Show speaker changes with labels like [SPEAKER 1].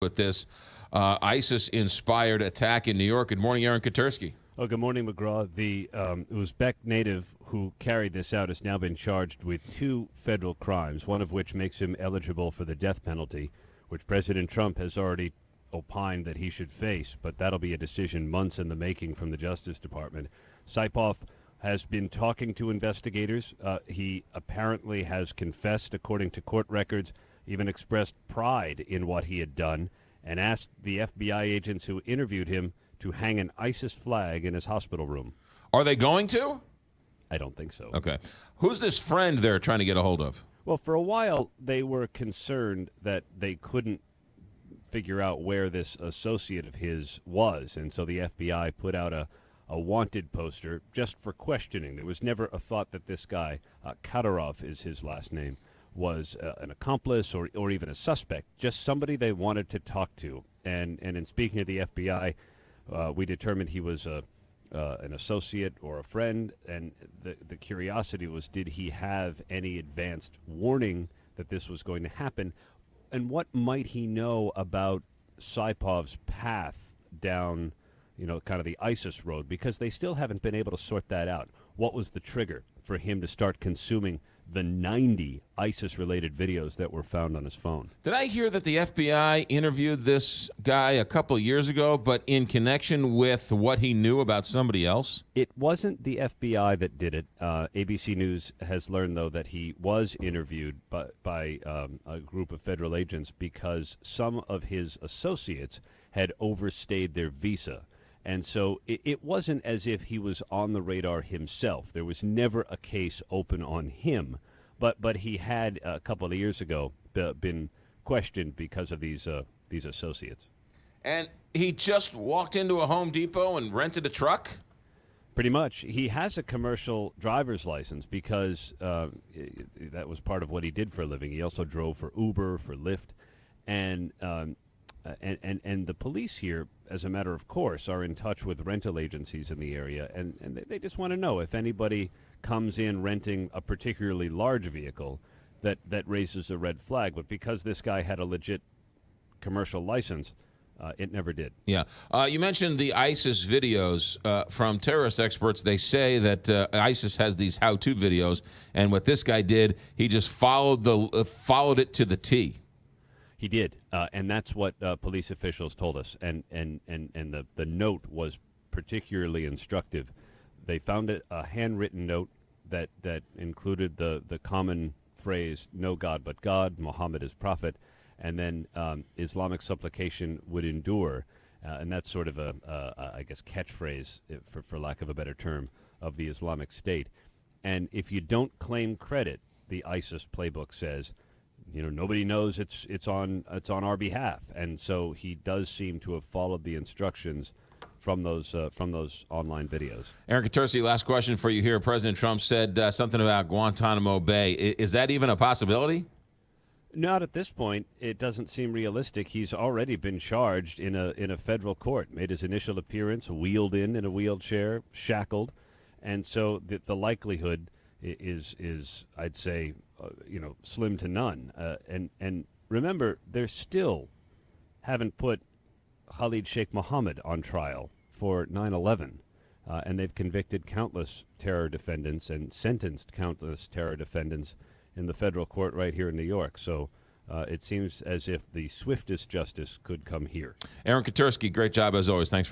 [SPEAKER 1] with this ISIS-inspired attack in New York. Good morning, Aaron Katersky.
[SPEAKER 2] Oh, good morning, McGraw. The Uzbek native who carried this out has now been charged with 2 federal crimes, one of which makes him eligible for the death penalty, which President Trump has already opined that he should face, but that'll be a decision months in the making from the Justice Department. Saipov has been talking to investigators. He apparently has confessed, according to court records, even expressed pride in what he had done, and asked the FBI agents who interviewed him to hang an ISIS flag in his hospital room.
[SPEAKER 1] Are they going to?
[SPEAKER 2] I don't think so.
[SPEAKER 1] Okay. Who's this friend they're trying to get a hold of?
[SPEAKER 2] Well, for a while, they were concerned that they couldn't figure out where this associate of his was, and so the FBI put out a wanted poster just for questioning. There was never a thought that this guy, Kadyrov is his last name, was an accomplice or even a suspect, just somebody they wanted to talk to. And in speaking to the FBI, we determined he was an associate or a friend, and the curiosity was, did he have any advanced warning that this was going to happen? And what might he know about Saipov's path down, kind of the ISIS road? Because they still haven't been able to sort that out. What was the trigger for him to start consuming the 90 ISIS-related videos that were found on his phone?
[SPEAKER 1] Did I hear that the FBI interviewed this guy a couple years ago, but in connection with what he knew about somebody else?
[SPEAKER 2] It wasn't the FBI that did it. ABC News has learned, though, that he was interviewed by a group of federal agents because some of his associates had overstayed their visa. And so it wasn't as if he was on the radar himself. There was never a case open on him. But he had, a couple of years ago, been questioned because of these associates.
[SPEAKER 1] And he just walked into a Home Depot and rented a truck?
[SPEAKER 2] Pretty much. He has a commercial driver's license because that was part of what he did for a living. He also drove for Uber, for Lyft. And the police here, as a matter of course, are in touch with rental agencies in the area, and they just want to know if anybody comes in renting a particularly large vehicle that raises a red flag. But because this guy had a legit commercial license, it never did.
[SPEAKER 1] Yeah. You mentioned the ISIS videos. From terrorist experts, they say that ISIS has these how-to videos, and what this guy did, he just followed it to the T.
[SPEAKER 2] He did, and that's what police officials told us. And the note was particularly instructive. They found a handwritten note that included the common phrase, "No God but God, Muhammad is prophet," and then Islamic supplication would endure. And that's sort of I guess, catchphrase, for lack of a better term, of the Islamic State. And if you don't claim credit, the ISIS playbook says, nobody knows it's on our behalf. And so he does seem to have followed the instructions from those online videos.
[SPEAKER 1] Aaron Katersky, last question for you here. President Trump said something about Guantanamo Bay. Is that even a possibility?
[SPEAKER 2] Not at this point. It doesn't seem realistic. He's already been charged in a federal court, made his initial appearance, wheeled in a wheelchair, shackled. And so the likelihood is I'd say, slim to none. And remember, they still haven't put Khalid Sheikh Mohammed on trial for 9/11, and they've convicted countless terror defendants and sentenced countless terror defendants in the federal court right here in New York. So it seems as if the swiftest justice could come here.
[SPEAKER 1] Aaron Katersky, great job as always. Thanks.